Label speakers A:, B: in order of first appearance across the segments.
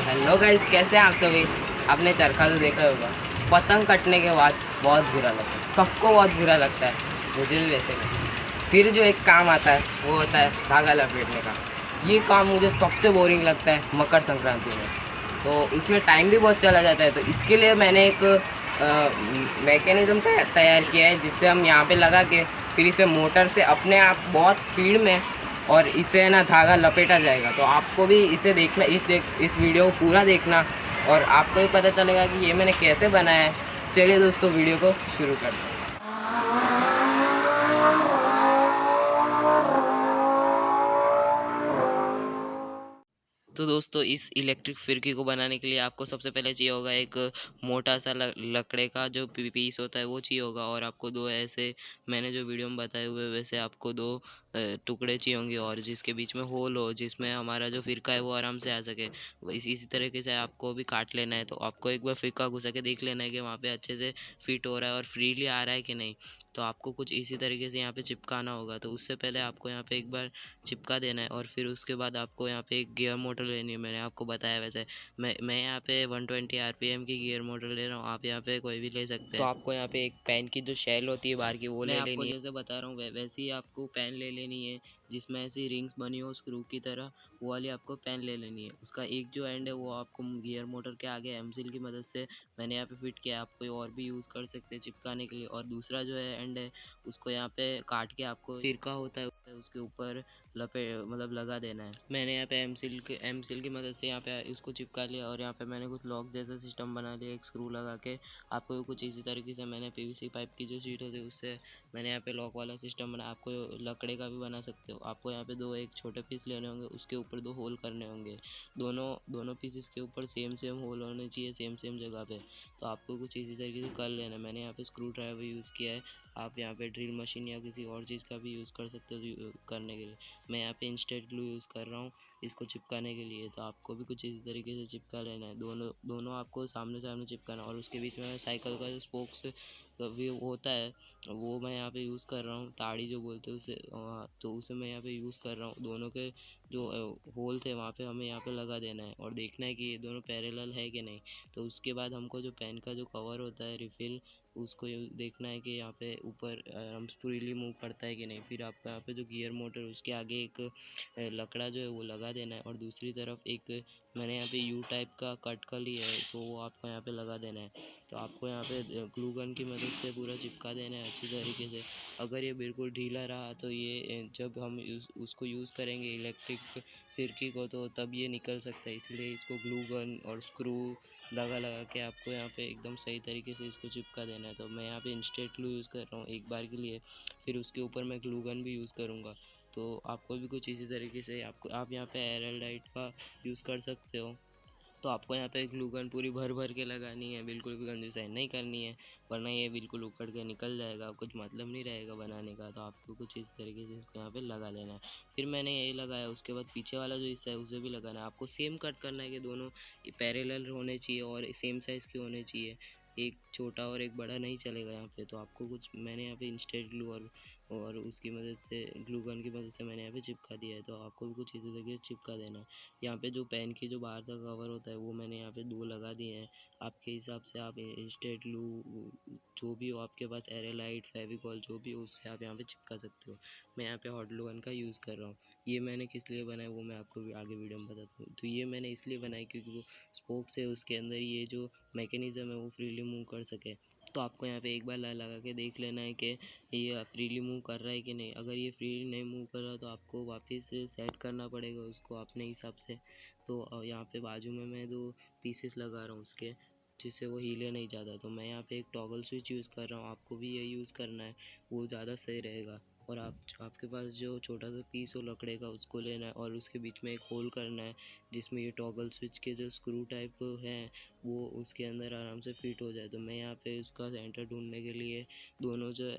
A: Hello guys, कैसे हैं आप सभी। आपने चरखा तो देखा होगा। पतंग कटने के बाद बहुत बुरा लगता है, सबको बहुत बुरा लगता है, मुझे भी वैसे नहीं। फिर जो एक काम आता है वो होता है धागा लपेटने का। ये काम मुझे सबसे बोरिंग लगता है मकर संक्रांति में। तो इसमें टाइम भी बहुत चला जाता है, तो इसके लिए मैंने एक मैकेनिज़्म तैयार किया है, जिससे हम यहाँ पे लगा के फिर इसे मोटर से अपने आप बहुत स्पीड में और इसे ना धागा लपेटा जाएगा। तो आपको भी इसे देखना, इस वीडियो को पूरा देखना और आपको भी पता चलेगा कि ये मैंने कैसे बनाया है। चलिए दोस्तों, वीडियो को शुरू करते हैं। तो दोस्तों, इस इलेक्ट्रिक फिरकी को बनाने के लिए आपको सबसे पहले चाहिए होगा एक मोटा सा लकड़े का जो पीस होता है वो चाहिए होगा, और आपको दो ऐसे, मैंने जो वीडियो में बताए हुए वैसे आपको दो टुकड़े चाहिए होंगे, और जिसके बीच में होल हो, जिसमें हमारा जो फिरका है वो आराम से आ सके। इसी तरीके से आपको भी काट लेना है। तो आपको एक बार फिरका घुसा के देख लेना है कि वहाँ पे अच्छे से फिट हो रहा है और फ्रीली आ रहा है कि नहीं। तो आपको कुछ इसी तरीके से यहाँ पे चिपकाना होगा। तो उससे पहले आपको यहाँ पे एक बार चिपका देना है, और फिर उसके बाद आपको यहाँ पे एक गियर मोटर लेनी है। मैंने आपको बताया वैसे, मैं यहाँ पे 120 आरपीएम की गियर मोटर ले रहा हूँ, आप यहाँ पे कोई भी ले सकते हैं। तो आपको यहाँ पे एक पेन की जो शेल होती है बाहर की वो ले लेनी है। जैसे बता रहा हूँ वैसे ही आपको पेन ले लेनी है, जिसमें ऐसी रिंग्स बनी हो स्क्रू की तरह, वो वाली आपको पेन ले लेनी है। उसका एक जो एंड है वो आपको गियर मोटर के आगे एमसील की मदद से मैंने यहाँ पे फिट किया है। आप कोई और भी यूज़ कर सकते हैं चिपकाने के लिए। और दूसरा जो है एंड है, उसको यहाँ पे काट के आपको फिरका होता है उसके ऊपर मतलब लगा देना है। मैंने यहाँ पे एम सील की मदद से यहाँ पे इसको चिपका लिया, और यहाँ पे मैंने कुछ लॉक जैसा सिस्टम बना लिया एक स्क्रू लगा के। आपको भी कुछ इसी तरीके से मैंने पीवीसी पाइप की जो शीट होती है उससे मैंने यहाँ पे लॉक वाला सिस्टम बना। आपको लकड़े का भी बना सकते हो। आपको यहाँ पे दो एक छोटे पीस लेने होंगे, उसके ऊपर दो होल करने होंगे। दोनों दोनों पीसेस के ऊपर सेम सेम होल होने चाहिए, सेम सेम जगह पे। तो आपको कुछ इसी तरीके से कर लेना। मैंने यहाँ पे स्क्रू ड्राइवर यूज़ किया है, आप यहाँ पे ड्रिल मशीन या किसी और चीज़ का भी यूज़ कर सकते हो करने के लिए। मैं यहाँ पे इंस्टेंट ग्लू यूज़ कर रहा हूँ इसको चिपकाने के लिए। तो आपको भी कुछ इसी तरीके से चिपका लेना है। दोनों दोनों आपको सामने सामने चिपकाना, और उसके बीच में साइकिल का जो स्पोक्स भी होता है वो मैं यहाँ पे यूज़ कर रहा हूँ, ताड़ी जो बोलते हैं उसे। तो उसे मैं यहाँ पे यूज़ कर रहा हूँ। दोनों के जो होल थे वहाँ पे हमें यहाँ पे लगा देना है, और देखना है कि ये दोनों पैरेलल है कि नहीं। तो उसके बाद हमको जो पेन का जो कवर होता है रिफिल, उसको देखना है कि यहाँ पे ऊपर हम फ्रीली मूव करता है कि नहीं। फिर आपको यहाँ पे जो गियर मोटर उसके आगे एक लकड़ा जो है वो लगा देना है, और दूसरी तरफ एक मैंने यहाँ पे यू टाइप का कट कर लिया है, तो वो आपको यहाँ पे लगा देना है। तो आपको यहाँ पे ग्लू गन की मदद से पूरा चिपका देना है अच्छी तरीके से। अगर ये बिल्कुल ढीला रहा तो ये जब हम उसको यूज़ करेंगे इलेक्ट्रिक फिरकी को, तो तब ये निकल सकता है। इसलिए इसको ग्लू गन और स्क्रू लगा लगा के आपको यहाँ पे एकदम सही तरीके से इसको चिपका देना है। तो मैं यहाँ पे इंस्टेंट ग्लू यूज़ कर रहा हूँ एक बार के लिए, फिर उसके ऊपर मैं ग्लू गन भी यूज़ करूँगा। तो आपको भी कुछ इसी तरीके से आप यहाँ पे एयरलाइट का यूज़ कर सकते हो। तो आपको यहाँ पे ग्लू गन पूरी भर भर के लगानी है, बिल्कुल भी गंदी साइन नहीं करनी है, वरना ये बिल्कुल उखड़ के निकल जाएगा, कुछ मतलब नहीं रहेगा बनाने का। तो आपको कुछ इस तरीके से इसको यहाँ पे लगा लेना है। फिर मैंने यही लगाया, उसके बाद पीछे वाला जो हिस्सा है उसे भी लगाना है। आपको सेम कट करना है कि दोनों पैरेलल होने चाहिए और सेम साइज़ के होने चाहिए, एक छोटा और एक बड़ा नहीं चलेगा यहाँ पे। तो आपको कुछ मैंने यहाँ पे इंस्टेंट ग्लू और उसकी मदद से ग्लू गन की मदद से मैंने यहाँ पे चिपका दिया है। तो आपको भी कुछ इसी तरीके से चिपका देना है। यहाँ पे जो पेन की जो बाहर का कवर होता है वो मैंने यहाँ पे दो लगा दिए हैं। आपके हिसाब से आप इंस्टेंट ग्लू जो भी हो आपके पास, एरेलाइट, फेविकॉल जो भी हो, उससे आप यहाँ पे चिपका सकते हो। मैं यहाँ पे हॉट ग्लू गन का यूज़ कर रहा हूँ। ये मैंने किस लिए बनाया वो मैं आपको भी आगे वीडियो में बताता हूँ। तो ये मैंने इसलिए बनाई क्योंकि वो स्पोक्स है उसके अंदर, ये जो मैकेनिज़्म है वो फ्रीली मूव कर सके। तो आपको यहाँ पे एक बार लगा के देख लेना है कि ये फ्रीली मूव कर रहा है कि नहीं। अगर ये फ्रीली नहीं मूव कर रहा तो आपको वापस से सेट करना पड़ेगा उसको अपने हिसाब से। तो यहाँ पे बाजू में मैं दो पीसेस लगा रहा हूँ उसके, जिससे वो हिले नहीं ज़्यादा। तो मैं यहाँ पे एक टॉगल स्विच यूज़ कर रहा हूँ, आपको भी यही यूज़ करना है, वो ज़्यादा सही रहेगा। और आपके पास जो छोटा सा पीस हो लकड़े का उसको लेना है, और उसके बीच में एक होल करना है, जिसमें ये टॉगल स्विच के जो स्क्रू टाइप हैं वो उसके अंदर आराम से फिट हो जाए। तो मैं यहाँ पे उसका सेंटर ढूंढने के लिए दोनों जो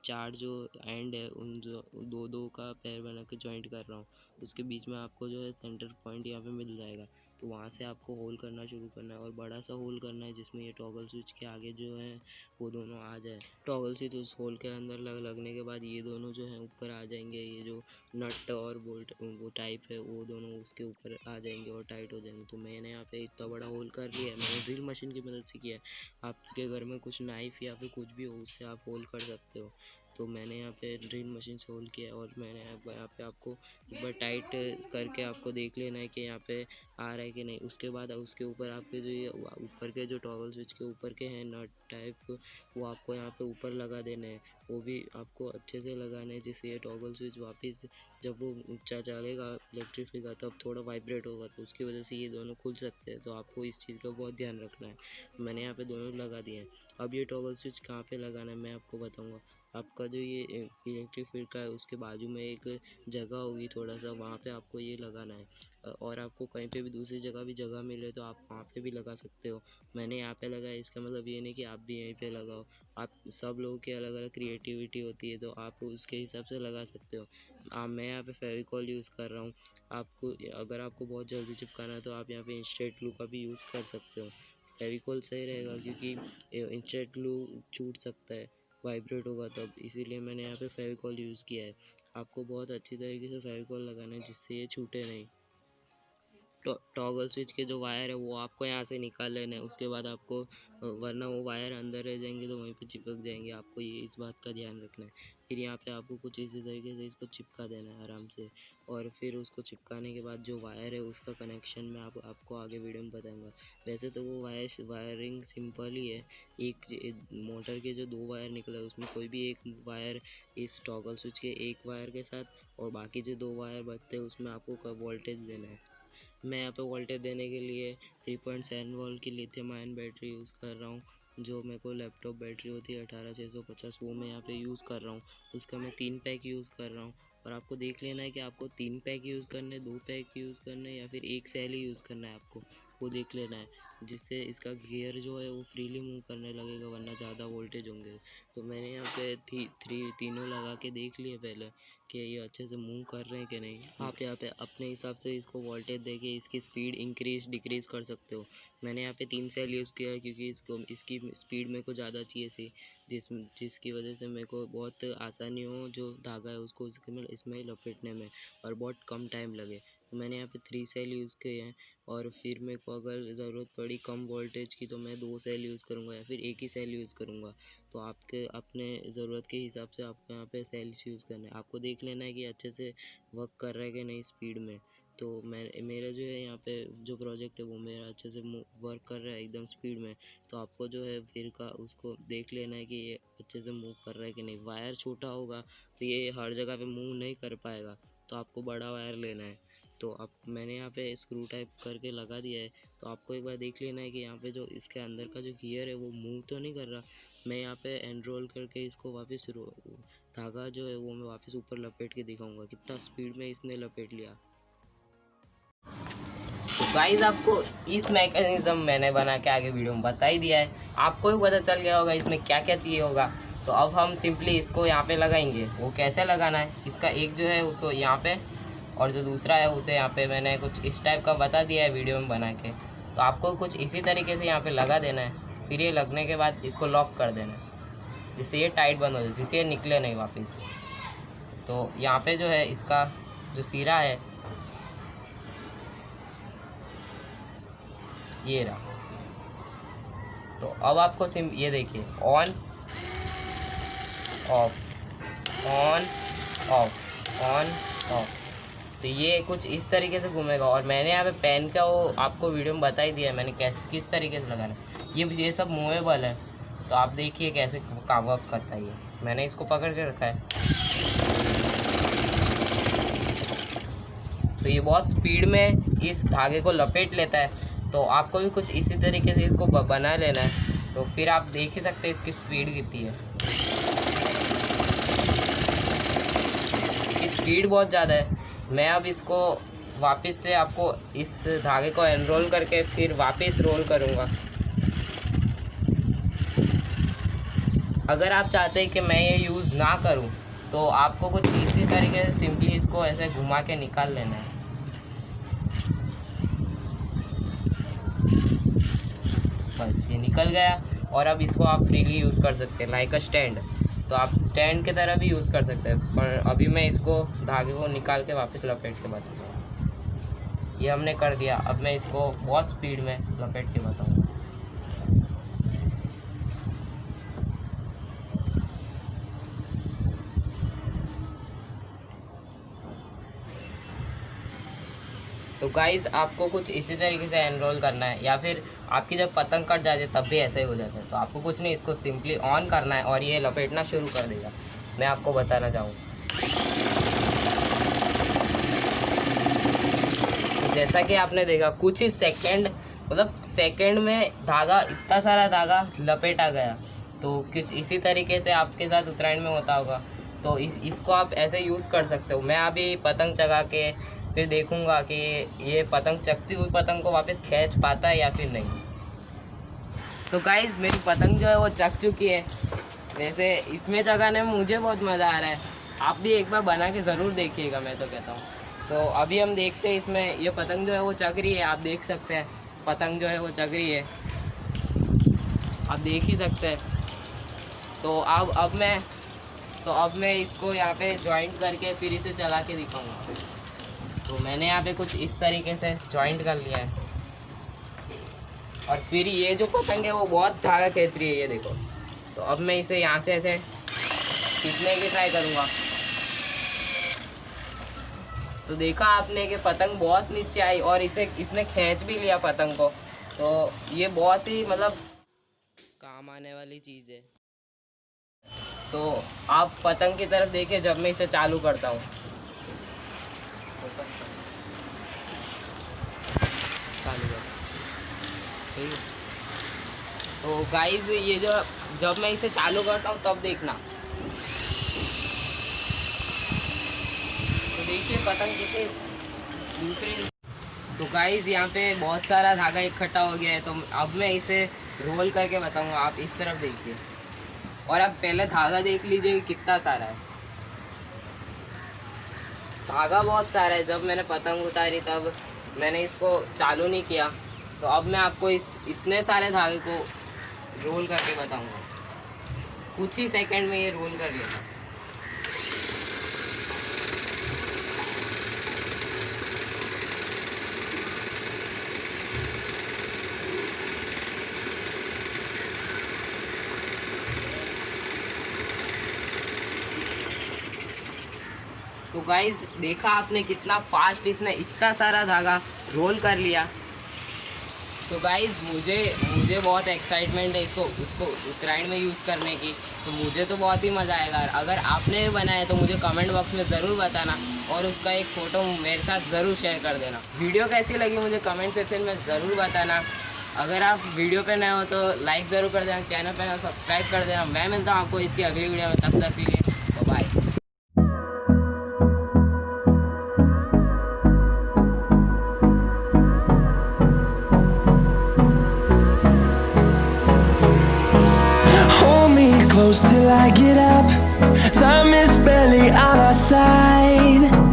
A: चार जो एंड है उन जो दो दो का पैर बना के जॉइंट कर रहा हूँ। उसके बीच में आपको जो है सेंटर पॉइंट यहाँ पे मिल जाएगा। तो वहाँ से आपको होल करना शुरू करना है और बड़ा सा होल करना है जिसमें ये टॉगल स्विच के आगे जो है वो दोनों आ जाए। टॉगल स्विच उस होल के अंदर लगने के बाद ये दोनों जो है ऊपर आ जाएंगे। ये जो नट और बोल्ट वो टाइप है वो दोनों उसके ऊपर आ जाएंगे और टाइट हो जाएंगे। तो मैंने यहाँ पे इतना बड़ा होल कर लिया है, मैंने ड्रिल मशीन की मदद से किया है। आपके घर में कुछ नाइफ या फिर कुछ भी हो उससे आप होल कर सकते हो। तो मैंने यहाँ पे ड्रिल मशीन से होल किया है और मैंने यहाँ पे आपको एक बार टाइट करके आपको देख लेना है कि यहाँ पे आ रहा है कि नहीं। उसके बाद उसके ऊपर आपके जो ये ऊपर के जो टॉगल स्विच के ऊपर के हैं नट टाइप वो आपको यहाँ पे ऊपर लगा देने हैं। वो भी आपको अच्छे से लगाना है जिससे ये टॉगल स्विच वापस जब वो ऊंचा चलेगा इलेक्ट्रिक का तब थोड़ा वाइब्रेट होगा, तो उसकी वजह से ये दोनों खुल सकते हैं। तो आपको इस चीज़ का बहुत ध्यान रखना है। मैंने यहाँ पे दोनों लगा दिए हैं। अब ये टॉगल स्विच कहाँ पे लगाना है मैं आपको बताऊँगा। आपका जो ये इलेक्ट्रिक फील्ड का है उसके बाजू में एक जगह होगी थोड़ा सा, वहाँ पे आपको ये लगाना है। और आपको कहीं पे भी दूसरी जगह भी जगह मिले तो आप वहाँ पे भी लगा सकते हो। मैंने यहाँ पे लगाया, इसका मतलब ये नहीं कि आप भी यहीं पे लगाओ। आप सब लोगों की अलग अलग क्रिएटिविटी होती है तो आप उसके हिसाब से लगा सकते हो। मैं यहाँ पे फेविकॉल यूज़ कर रहा हूँ। आपको अगर आपको बहुत जल्दी चिपकाना है तो आप यहाँ पे इंस्टेंट ग्लू का भी यूज़ कर सकते हो। फेविकॉल सही रहेगा क्योंकि इंस्टेंट ग्लू छूट सकता है, वाइब्रेट होगा तब, इसीलिए मैंने यहाँ पे फेविकॉल यूज़ किया है। आपको बहुत अच्छी तरीके से फेविकॉल लगाना है जिससे ये छूटे नहीं। टॉगल स्विच के जो वायर है वो आपको यहाँ से निकाल लेना है। उसके बाद आपको वरना वो वायर अंदर रह जाएंगे तो वहीं पे चिपक जाएंगे। आपको ये इस बात का ध्यान रखना है। फिर यहाँ पे आपको कुछ इसी तरीके से इसको चिपका देना है आराम से। और फिर उसको चिपकाने के बाद जो वायर है उसका कनेक्शन मैं आपको आगे वीडियो में बताऊँगा। वैसे तो वो वायरिंग सिंपल ही है। एक मोटर के जो 2 वायर निकले उसमें कोई भी एक वायर इस टॉगल स्विच के एक वायर के साथ और बाकी जो 2 वायर बचते हैं उसमें आपको वोल्टेज देना है। मैं यहाँ पे वोल्टेज देने के लिए 3.7 वोल्ट की लिथियम आयन बैटरी यूज़ कर रहा हूँ। जो मेरे को लैपटॉप बैटरी होती है 18650 वो मैं यहाँ पे यूज़ कर रहा हूँ। उसका मैं 3 पैक यूज़ कर रहा हूँ। और आपको देख लेना है कि आपको 3 पैक यूज़ करने, 2 पैक यूज़ करने या फिर एक सेल ही यूज़ करना है आपको, वो देख लेना है। जिससे इसका गियर जो है वो फ्रीली मूव करने लगेगा, वरना ज़्यादा वोल्टेज होंगे। तो मैंने यहाँ पे तीनों लगा के देख लिए पहले कि ये अच्छे से मूव कर रहे हैं कि नहीं। आप यहाँ पे अपने हिसाब से इसको वोल्टेज देके इसकी स्पीड इंक्रीज डिक्रीज़ कर सकते हो। मैंने यहाँ पे 3 सेल यूज़ किया है क्योंकि इसकी स्पीड मेरे को ज़्यादा चाहिए थी, जिसकी वजह से मेरे को बहुत आसानी हो जो धागा है उसको इसमें लपेटने में और बहुत कम टाइम लगे। तो मैंने यहाँ पे 3 सेल यूज़ किए हैं। और फिर मेरे को अगर ज़रूरत पड़ी कम वोल्टेज की तो मैं 2 सेल यूज़ करूँगा या फिर एक ही सेल यूज़ करूँगा। तो आपके अपने ज़रूरत के हिसाब से आपको यहाँ पे सेल्स यूज़ करना है। आपको देख लेना है कि अच्छे से वर्क कर रहा है कि नहीं स्पीड में। तो मेरा जो है यहाँ पे जो प्रोजेक्ट है वो मेरा अच्छे से वर्क कर रहा है एकदम स्पीड में। तो आपको जो है फिर का उसको देख लेना है कि ये अच्छे से मूव कर रहा है कि नहीं। वायर छोटा होगा तो ये हर जगह पे मूव नहीं कर पाएगा, तो आपको बड़ा वायर लेना है। तो अब मैंने यहाँ पे स्क्रू टाइप करके लगा दिया है। तो आपको एक बार देख लेना है कि यहाँ पे जो इसके अंदर का जो गियर है वो मूव तो नहीं कर रहा। मैं यहाँ पे एनरोल करके इसको वापस धागा जो है वो मैं वापस ऊपर लपेट के दिखाऊंगा कितना स्पीड में इसने लपेट लिया।
B: तो गाइस आपको इस मैकेनिज्म मैंने बना के आगे वीडियो में बता ही दिया है, आपको भी पता चल गया होगा इसमें क्या क्या चाहिए होगा। तो अब हम सिंपली इसको यहाँ पे लगाएंगे। वो कैसे लगाना है, इसका एक जो है उसको यहाँ पे और जो दूसरा है उसे यहाँ पे मैंने कुछ इस टाइप का बता दिया है वीडियो में बना के। तो आपको कुछ इसी तरीके से यहाँ पे लगा देना है। फिर ये लगने के बाद इसको लॉक कर देना है जिससे ये टाइट बंद हो जाए, जिससे ये निकले नहीं वापस। तो यहाँ पे जो है इसका जो सिरा है ये रहा। तो अब आपको ये देखिए on off on off on off, तो ये कुछ इस तरीके से घूमेगा। और मैंने यहाँ पे पेन का वो आपको वीडियो में बता ही दिया है मैंने कैसे किस तरीके से लगाना है। ये सब मूवेबल है, तो आप देखिए कैसे काम वर्क करता है। ये मैंने इसको पकड़ के रखा है, तो ये बहुत स्पीड में इस धागे को लपेट लेता है। तो आपको भी कुछ इसी तरीके से इसको बना लेना है। तो फिर आप देख ही सकते हैं इसकी स्पीड कितनी है। इसकी स्पीड बहुत ज़्यादा है। मैं अब इसको वापस से आपको इस धागे को एनरोल करके फिर वापस रोल करूँगा। अगर आप चाहते हैं कि मैं ये यूज़ ना करूँ तो आपको कुछ इसी तरीके से सिंपली इसको ऐसे घुमा के निकाल लेना है। निकल गया और अब इसको आप फ्रीली यूज़ कर सकते हैं लाइक अ स्टैंड। तो आप स्टैंड की तरह भी यूज़ कर सकते हैं, पर अभी मैं इसको धागे को निकाल के वापस लपेट के बताऊँगा। ये हमने कर दिया, अब मैं इसको बहुत स्पीड में लपेट के बताऊँगा। तो गाइज़ आपको कुछ इसी तरीके से एनरोल करना है, या फिर आपकी जब पतंग कट जाती है तब भी ऐसा ही हो जाता है। तो आपको कुछ नहीं, इसको सिंपली ऑन करना है और ये लपेटना शुरू कर देगा। मैं आपको बताना चाहूँ, जैसा कि आपने देखा कुछ ही सेकंड, मतलब सेकंड में धागा, इतना सारा धागा लपेटा गया। तो कुछ इसी तरीके से आपके साथ उत्तरायण में होता होगा। तो इसको आप ऐसे यूज़ कर सकते हो। मैं अभी पतंग चगा के फिर देखूंगा कि ये पतंग, चकती हुई पतंग को वापस खींच पाता है या फिर नहीं। तो गाइज़ मेरी पतंग जो है वो चक चुकी है। वैसे इसमें चगाने में मुझे बहुत मज़ा आ रहा है, आप भी एक बार बना के ज़रूर देखिएगा, मैं तो कहता हूँ। तो अभी हम देखते हैं, इसमें ये पतंग जो है वो चग रही है, आप देख सकते हैं पतंग जो है वो चग रही है, आप देख ही सकते हैं। तो अब मैं इसको यहाँ पे जॉइंट करके फिर इसे चला के दिखाऊंगा। तो मैंने यहाँ पे कुछ इस तरीके से जॉइंट कर लिया है, और फिर ये जो पतंग है वो बहुत धागा खींच रही है, ये देखो। तो अब मैं इसे यहाँ से ऐसे खींचने की ट्राई करूँगा। तो देखा आपने कि पतंग बहुत नीचे आई और इसने खींच भी लिया पतंग को। तो ये बहुत ही मतलब काम आने वाली चीज़ है। तो आप पतंग की तरफ देखिए जब मैं इसे चालू करता हूँ। ठीक है। तो गाइज ये जब मैं इसे चालू करता हूँ तब देखना। तो देखिए पतंग किसे दूसरी। तो गाइज यहाँ पे बहुत सारा धागा इकट्ठा हो गया है। तो अब मैं इसे रोल करके बताऊँगा, आप इस तरफ देखिए। और अब पहले धागा देख लीजिए कितना सारा है, धागा बहुत सारा है। जब मैंने पतंग उतारी तब मैंने इसको चालू नहीं किया। तो अब मैं आपको इतने सारे धागे को रोल करके बताऊंगा। कुछ ही सेकंड में ये रोल कर लेना। तो गाइज देखा आपने कितना फास्ट इसने इतना सारा धागा रोल कर लिया। तो गाइज़ मुझे बहुत एक्साइटमेंट है इसको उत्तरायण में यूज़ करने की। तो मुझे तो बहुत ही मज़ा आएगा। अगर आपने बनाया तो मुझे कमेंट बॉक्स में ज़रूर बताना, और उसका एक फ़ोटो मेरे साथ ज़रूर शेयर कर देना। वीडियो कैसी लगी मुझे कमेंट सेक्शन में ज़रूर बताना। अगर आप वीडियो पे नए हो तो लाइक ज़रूर कर देना, चैनल पर सब्सक्राइब कर देना। मैं मिलता हूँ आपको इसकी अगली वीडियो में, तब तक के लिए bye.
C: Close till I get up. Time is barely on our side.